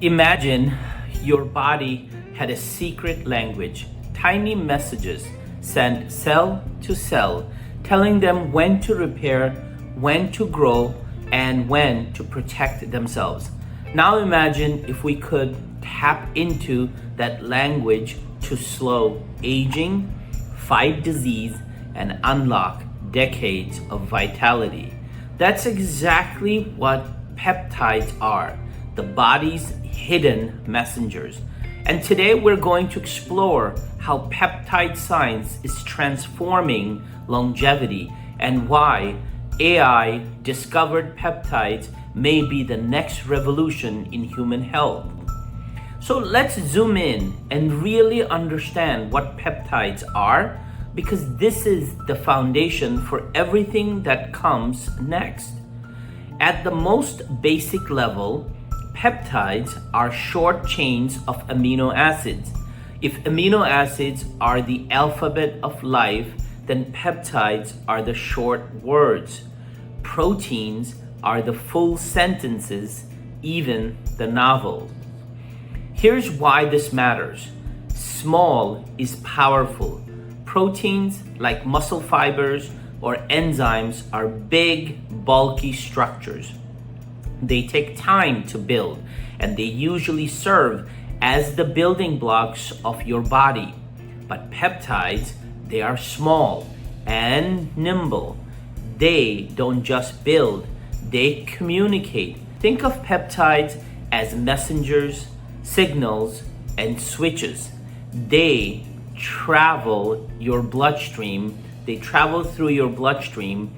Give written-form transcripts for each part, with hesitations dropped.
Imagine your body had a secret language, tiny messages sent cell to cell, telling them when to repair, when to grow, and when to protect themselves. Now imagine if we could tap into that language to slow aging, fight disease, and unlock decades of vitality. That's exactly what peptides are, the body's hidden messengers. And today we're going to explore how peptide science is transforming longevity and why AI discovered peptides may be the next revolution in human health. So let's zoom in and really understand what peptides are, because this is the foundation for everything that comes next. At the most basic level, peptides are short chains of amino acids. If amino acids are the alphabet of life, then peptides are the short words. Proteins are the full sentences, even the novels. Here's why this matters. Small is powerful. Proteins, like muscle fibers or enzymes, are big, bulky structures. They take time to build, and they usually serve as the building blocks of your body. But peptides, they are small and nimble. They don't just build, they communicate. Think of peptides as messengers, signals, and switches. They travel your bloodstream, they travel through your bloodstream,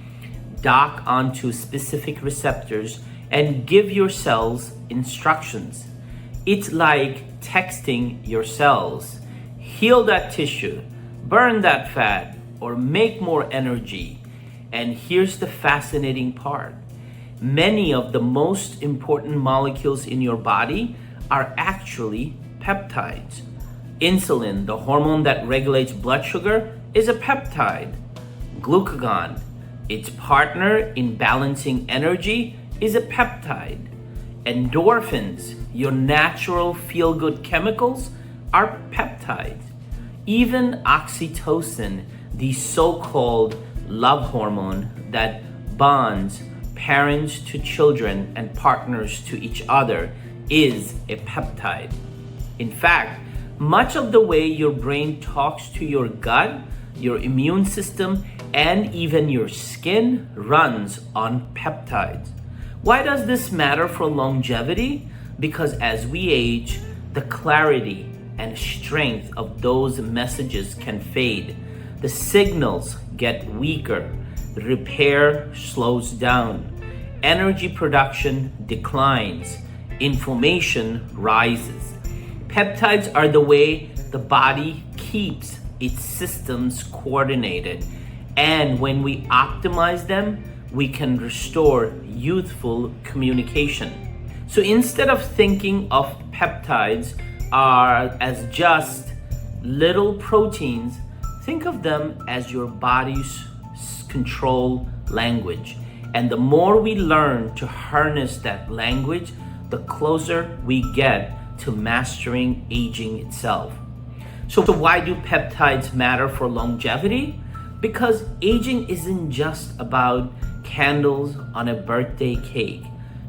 dock onto specific receptors, and give your cells instructions. It's like texting your cells. Heal that tissue, burn that fat, or make more energy. And here's the fascinating part. Many of the most important molecules in your body are actually peptides. Insulin, the hormone that regulates blood sugar, is a peptide. Glucagon, its partner in balancing energy, is a peptide. Endorphins, your natural feel-good chemicals, are peptides. Even oxytocin, the so-called love hormone that bonds parents to children and partners to each other, is a peptide. In fact, much of the way your brain talks to your gut, your immune system, and even your skin runs on peptides. Why does this matter for longevity? Because as we age, the clarity and strength of those messages can fade. The signals get weaker. The repair slows down. Energy production declines. Inflammation rises. Peptides are the way the body keeps its systems coordinated. And when we optimize them, we can restore youthful communication. So instead of thinking of peptides as just little proteins, think of them as your body's control language. And the more we learn to harness that language, the closer we get to mastering aging itself. So why do peptides matter for longevity? Because aging isn't just about candles on a birthday cake.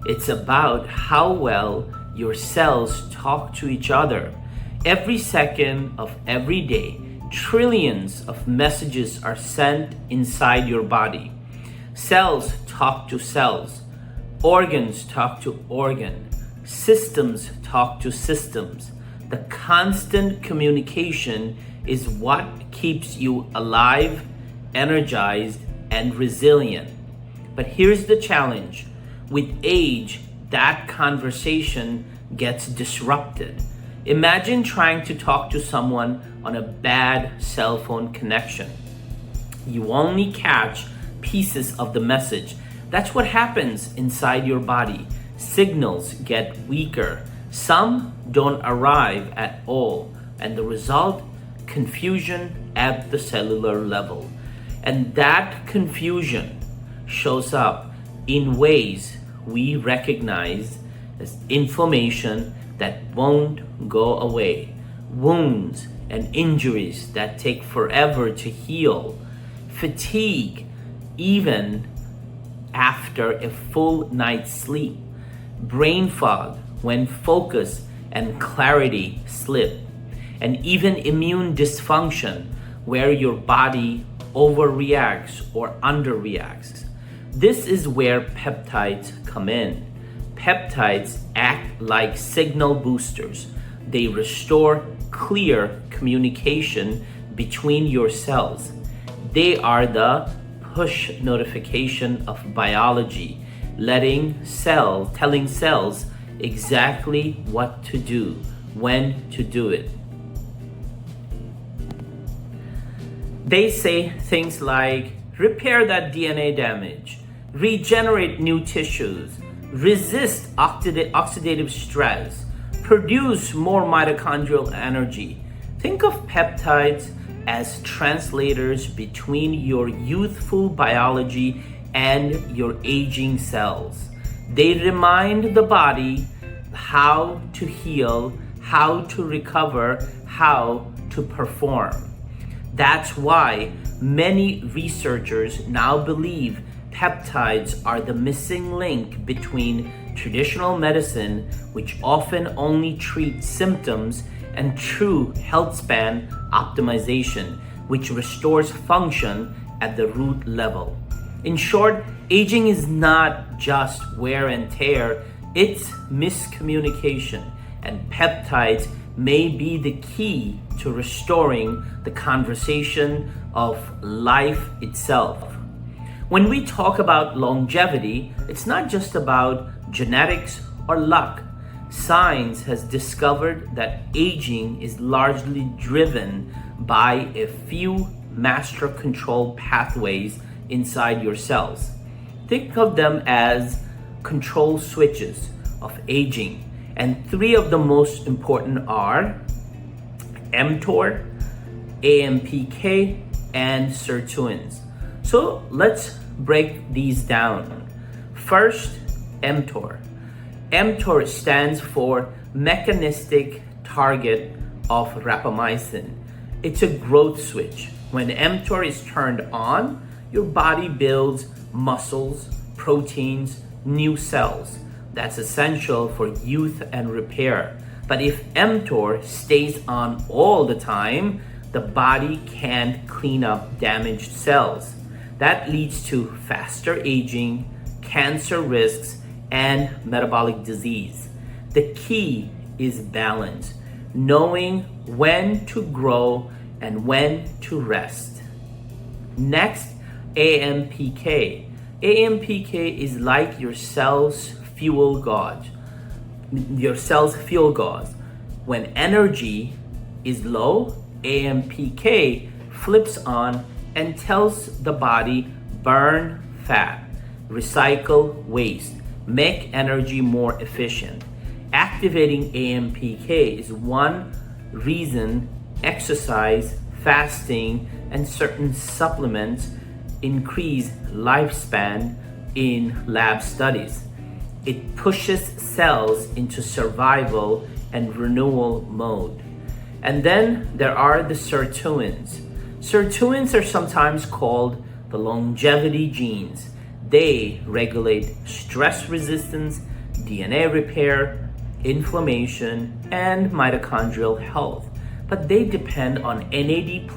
It's about how well your cells talk to each other. Every second of every day, trillions of messages are sent inside your body. Cells talk to cells. Organs talk to organ. Systems talk to systems. The constant communication is what keeps you alive, energized, and resilient. But here's the challenge. With age, that conversation gets disrupted. Imagine trying to talk to someone on a bad cell phone connection. You only catch pieces of the message. That's what happens inside your body. Signals get weaker. Some don't arrive at all. And the result, confusion at the cellular level. And that confusion shows up in ways we recognize as inflammation that won't go away, wounds and injuries that take forever to heal, fatigue even after a full night's sleep, brain fog when focus and clarity slip, and even immune dysfunction where your body overreacts or underreacts. This is where peptides come in. Peptides act like signal boosters. They restore clear communication between your cells. They are the push notification of biology, telling cells exactly what to do, when to do it. They say things like repair that DNA damage, regenerate new tissues, resist oxidative stress, produce more mitochondrial energy. Think of peptides as translators between your youthful biology and your aging cells. They remind the body how to heal, how to recover, how to perform. That's why many researchers now believe peptides are the missing link between traditional medicine, which often only treats symptoms, and true Healthspan optimization, which restores function at the root level. In short, aging is not just wear and tear, it's miscommunication, and peptides may be the key to restoring the conversation of life itself. When we talk about longevity, it's not just about genetics or luck. Science has discovered that aging is largely driven by a few master control pathways inside your cells. Think of them as control switches of aging, and three of the most important are mTOR, AMPK, and sirtuins. So let's break these down. First, mTOR. mTOR stands for mechanistic target of rapamycin. It's a growth switch. When mTOR is turned on, your body builds muscles, proteins, new cells. That's essential for youth and repair. But if mTOR stays on all the time, the body can't clean up damaged cells. That leads to faster aging, cancer risks, and metabolic disease. The key is balance, knowing when to grow and when to rest. Next, AMPK. AMPK is like your cell's fuel gauge. When energy is low, AMPK flips on and tells the body burn fat, recycle waste, make energy more efficient. Activating AMPK is one reason exercise, fasting, and certain supplements increase lifespan in lab studies. It pushes cells into survival and renewal mode. And then there are the sirtuins. Sirtuins are sometimes called the longevity genes. They regulate stress resistance, DNA repair, inflammation, and mitochondrial health. But they depend on NAD+,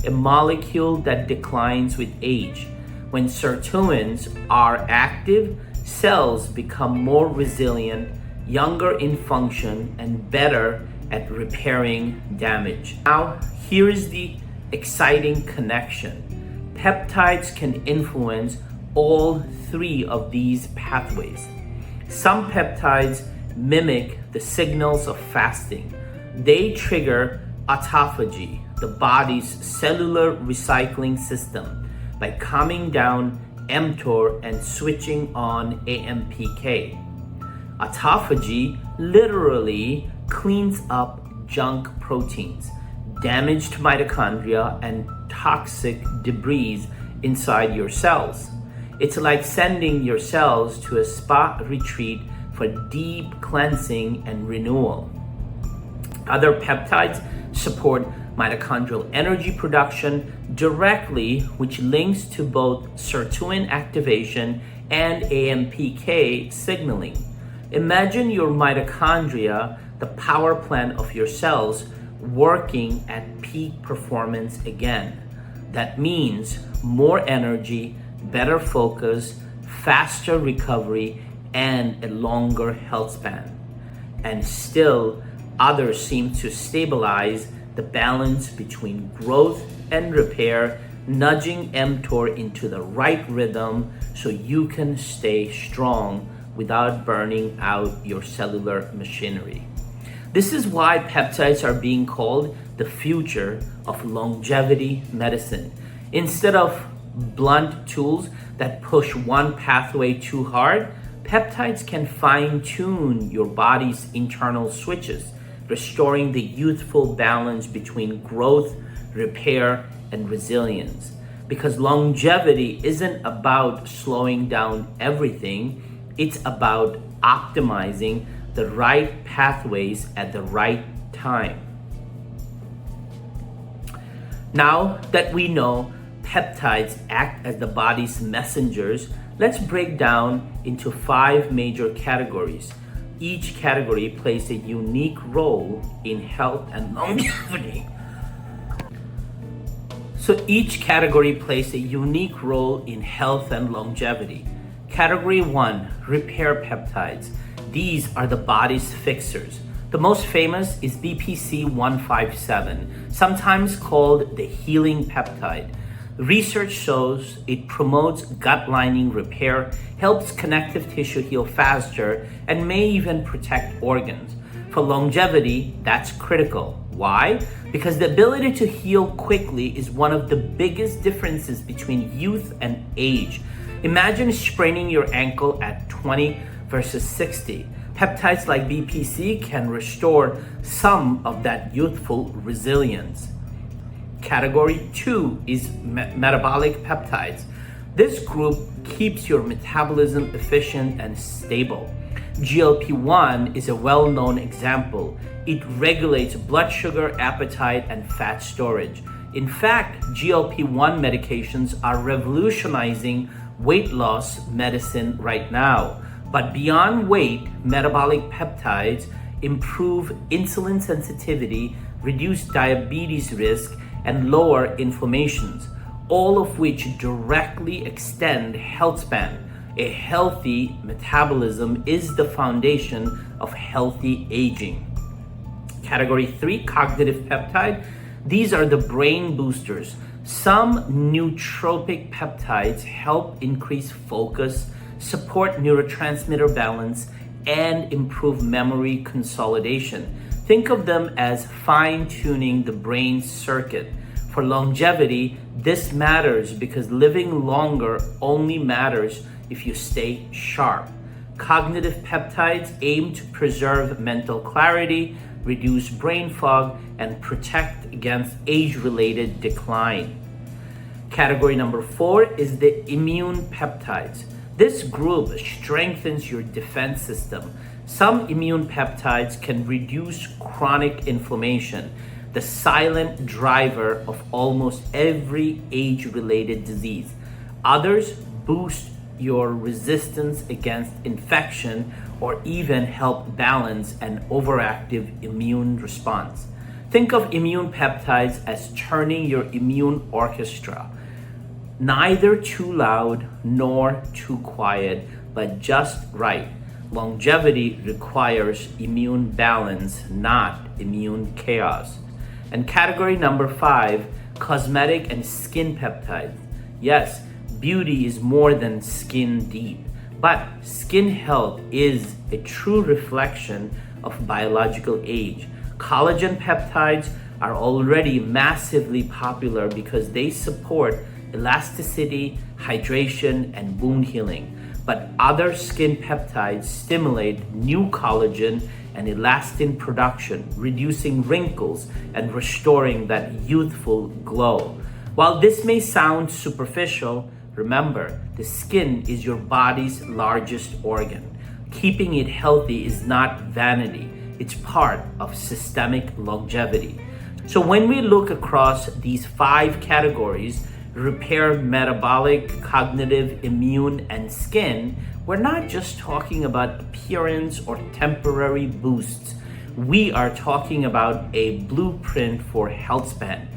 a molecule that declines with age. When sirtuins are active, cells become more resilient, younger in function, and better at repairing damage. Now, here is the exciting connection. Peptides can influence all three of these pathways. Some peptides mimic the signals of fasting. They trigger autophagy, the body's cellular recycling system, by calming down mTOR and switching on AMPK. Autophagy literally cleans up junk proteins, damaged mitochondria, and toxic debris inside your cells. It's like sending your cells to a spa retreat for deep cleansing and renewal. Other peptides support mitochondrial energy production directly, which links to both sirtuin activation and AMPK signaling. Imagine your mitochondria, the power plant of your cells, working at peak performance again. That means more energy, better focus, faster recovery, and a longer health span. And still, others seem to stabilize the balance between growth and repair, nudging mTOR into the right rhythm so you can stay strong without burning out your cellular machinery. This is why peptides are being called the future of longevity medicine. Instead of blunt tools that push one pathway too hard, peptides can fine-tune your body's internal switches, restoring the youthful balance between growth, repair, and resilience. Because longevity isn't about slowing down everything, it's about optimizing the right pathways at the right time. Now that we know peptides act as the body's messengers, let's break down into 5 major categories. Each category plays a unique role in health and longevity. So each category plays a unique role in health and longevity. Category 1, repair peptides. These are the body's fixers. The most famous is BPC 157, sometimes called the healing peptide. Research shows it promotes gut lining repair, helps connective tissue heal faster, and may even protect organs. For longevity, that's critical. Why? Because the ability to heal quickly is one of the biggest differences between youth and age. Imagine spraining your ankle at 20 versus 60. Peptides like BPC can restore some of that youthful resilience. Category 2 is metabolic peptides. This group keeps your metabolism efficient and stable. GLP-1 is a well-known example. It regulates blood sugar, appetite, and fat storage. In fact, GLP-1 medications are revolutionizing weight loss medicine right now. But beyond weight, metabolic peptides improve insulin sensitivity, reduce diabetes risk, and lower inflammations, all of which directly extend health span. A healthy metabolism is the foundation of healthy aging. Category 3, cognitive peptide. These are the brain boosters. Some nootropic peptides help increase focus, support neurotransmitter balance, and improve memory consolidation. Think of them as fine-tuning the brain circuit. For longevity, this matters because living longer only matters if you stay sharp. Cognitive peptides aim to preserve mental clarity, reduce brain fog, and protect against age-related decline. Category number 4 is the immune peptides. This group strengthens your defense system. Some immune peptides can reduce chronic inflammation, the silent driver of almost every age-related disease. Others boost your resistance against infection or even help balance an overactive immune response. Think of immune peptides as turning your immune orchestra. Neither too loud nor too quiet, but just right. Longevity requires immune balance, not immune chaos. And category number 5, cosmetic and skin peptides. Yes, beauty is more than skin deep, but skin health is a true reflection of biological age. Collagen peptides are already massively popular because they support elasticity, hydration, and wound healing. But other skin peptides stimulate new collagen and elastin production, reducing wrinkles and restoring that youthful glow. While this may sound superficial, Remember, the skin is your body's largest organ. Keeping it healthy is not vanity, it's part of systemic longevity. So when we look across these 5 categories, repair, metabolic, cognitive, immune, and skin, we're not just talking about appearance or temporary boosts. We are talking about a blueprint for Healthspan.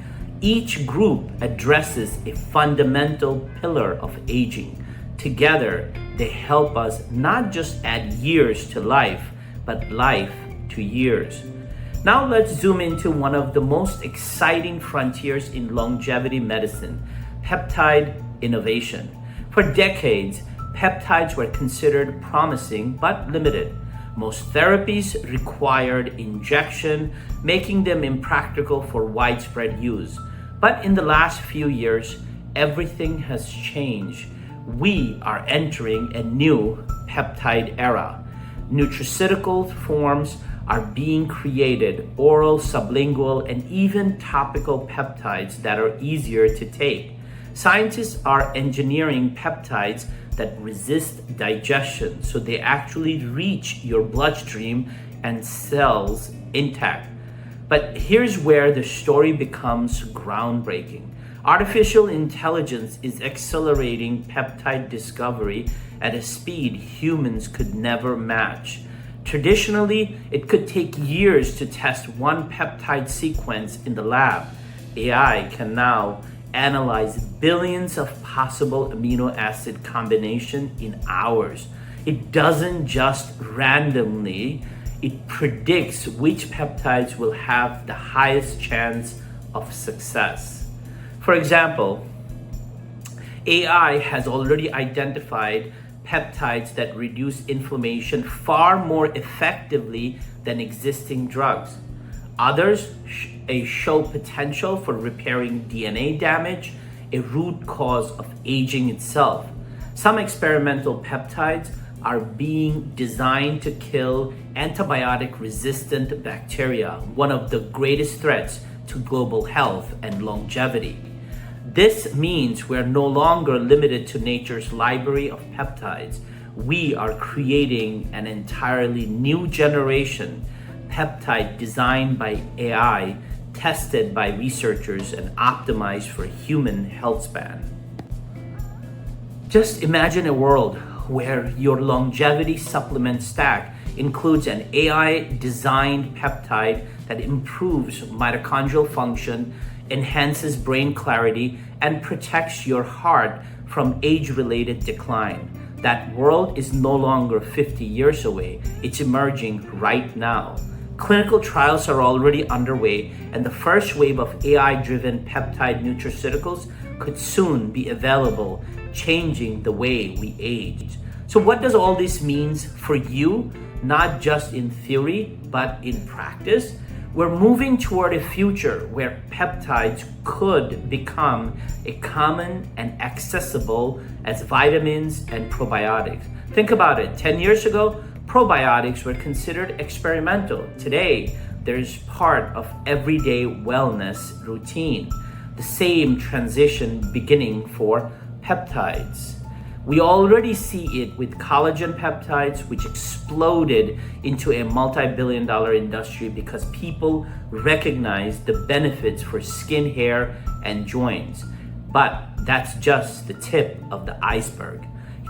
Each group addresses a fundamental pillar of aging. Together, they help us not just add years to life, but life to years. Now let's zoom into one of the most exciting frontiers in longevity medicine, peptide innovation. For decades, peptides were considered promising but limited. Most therapies required injection, making them impractical for widespread use. But in the last few years, everything has changed. We are entering a new peptide era. Nutraceutical forms are being created, oral, sublingual, and even topical peptides that are easier to take. Scientists are engineering peptides that resist digestion, so they actually reach your bloodstream and cells intact. But here's where the story becomes groundbreaking. Artificial intelligence is accelerating peptide discovery at a speed humans could never match. Traditionally, it could take years to test one peptide sequence in the lab. AI can now analyze billions of possible amino acid combinations in hours. It doesn't just randomly, it predicts which peptides will have the highest chance of success. For example, AI has already identified peptides that reduce inflammation far more effectively than existing drugs. Others show potential for repairing DNA damage, a root cause of aging itself. Some experimental peptides are being designed to kill antibiotic-resistant bacteria, one of the greatest threats to global health and longevity. This means we're no longer limited to nature's library of peptides. We are creating an entirely new generation, peptide designed by AI, tested by researchers, and optimized for human health span. Just imagine a world where your longevity supplement stack includes an AI-designed peptide that improves mitochondrial function, enhances brain clarity, and protects your heart from age-related decline. That world is no longer 50 years away. It's emerging right now. Clinical trials are already underway, and the first wave of AI-driven peptide nutraceuticals could soon be available, changing the way we age. So what does all this mean for you? Not just in theory, but in practice? We're moving toward a future where peptides could become as common and accessible as vitamins and probiotics. Think about it. 10 years ago, probiotics were considered experimental. Today, there's part of everyday wellness routine. The same transition beginning for peptides. We already see it with collagen peptides, which exploded into a multi-billion-dollar industry because people recognize the benefits for skin, hair, and joints. But that's just the tip of the iceberg.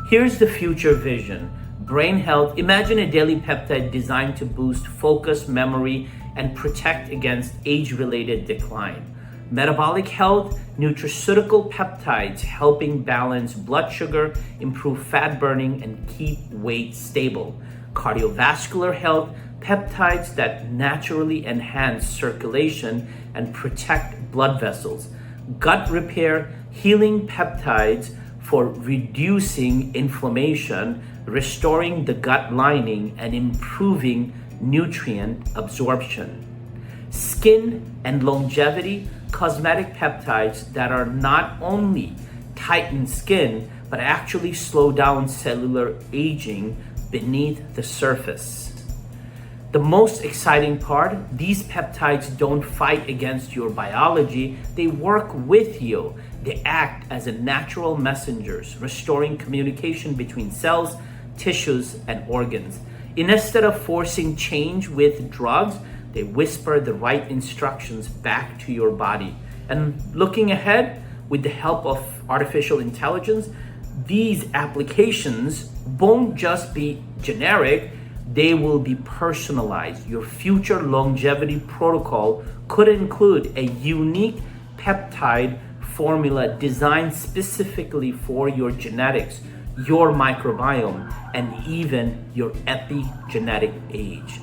Here's the future vision. Brain health. Imagine a daily peptide designed to boost focus, memory, and protect against age-related decline. Metabolic health, nutraceutical peptides helping balance blood sugar, improve fat burning, and keep weight stable. Cardiovascular health, peptides that naturally enhance circulation and protect blood vessels. Gut repair, healing peptides for reducing inflammation, restoring the gut lining, and improving nutrient absorption. Skin and longevity, cosmetic peptides that are not only tighten skin, but actually slow down cellular aging beneath the surface. The most exciting part, these peptides don't fight against your biology, they work with you. They act as a natural messengers, restoring communication between cells, tissues, and organs. Instead of forcing change with drugs, they whisper the right instructions back to your body. And looking ahead, with the help of artificial intelligence, these applications won't just be generic, they will be personalized. Your future longevity protocol could include a unique peptide formula designed specifically for your genetics, your microbiome, and even your epigenetic age.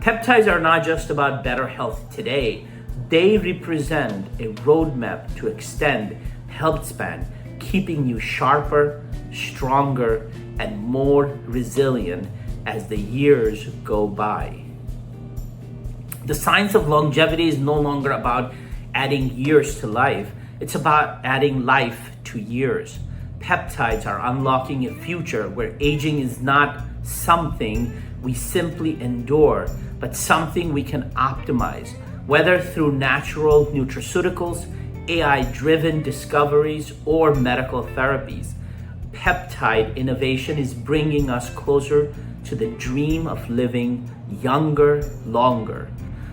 Peptides are not just about better health today, they represent a roadmap to extend Healthspan, keeping you sharper, stronger, and more resilient as the years go by. The science of longevity is no longer about adding years to life, it's about adding life to years. Peptides are unlocking a future where aging is not something we simply endure, but something we can optimize, whether through natural nutraceuticals, AI-driven discoveries, or medical therapies. Peptide innovation is bringing us closer to the dream of living younger, longer.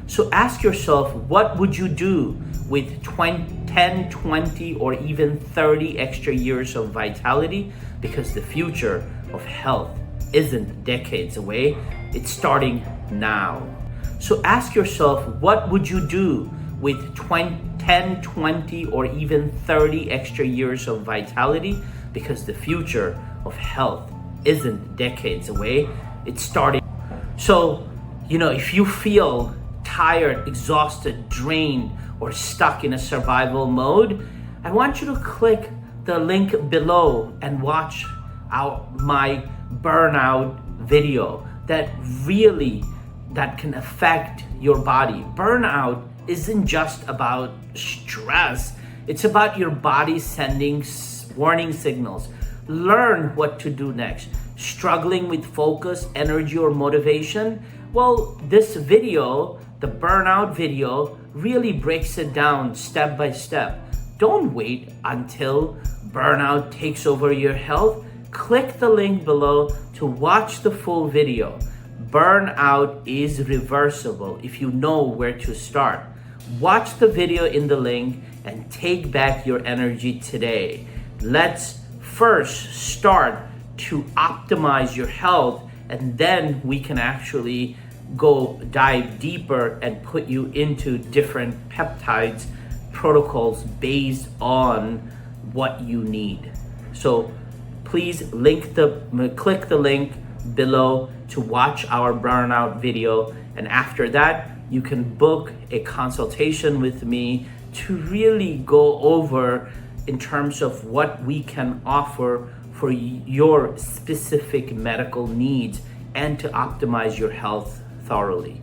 So ask yourself, what would you do with 10, 20, or even 30 extra years of vitality? Because the future of health isn't decades away, it's starting now. So ask yourself, what would you do with 10, 20, or even 30 extra years of vitality? Because the future of health isn't decades away, it's starting. So, if you feel tired, exhausted, drained, or stuck in a survival mode, I want you to click the link below and watch my burnout video that can affect your body. Burnout isn't just about stress, it's about your body sending warning signals. Learn what to do next. Struggling with focus, energy, or motivation? Well, this video, the burnout video, really breaks it down step by step. Don't wait until burnout takes over your health. Click the link below to watch the full video. Burnout is reversible if you know where to start. Watch the video in the link and take back your energy today. Let's first start to optimize your health, and then we can actually go dive deeper and put you into different peptides protocols based on what you need. So please click the link below to watch our burnout video, and after that you can book a consultation with me to really go over in terms of what we can offer for your specific medical needs and to optimize your health thoroughly.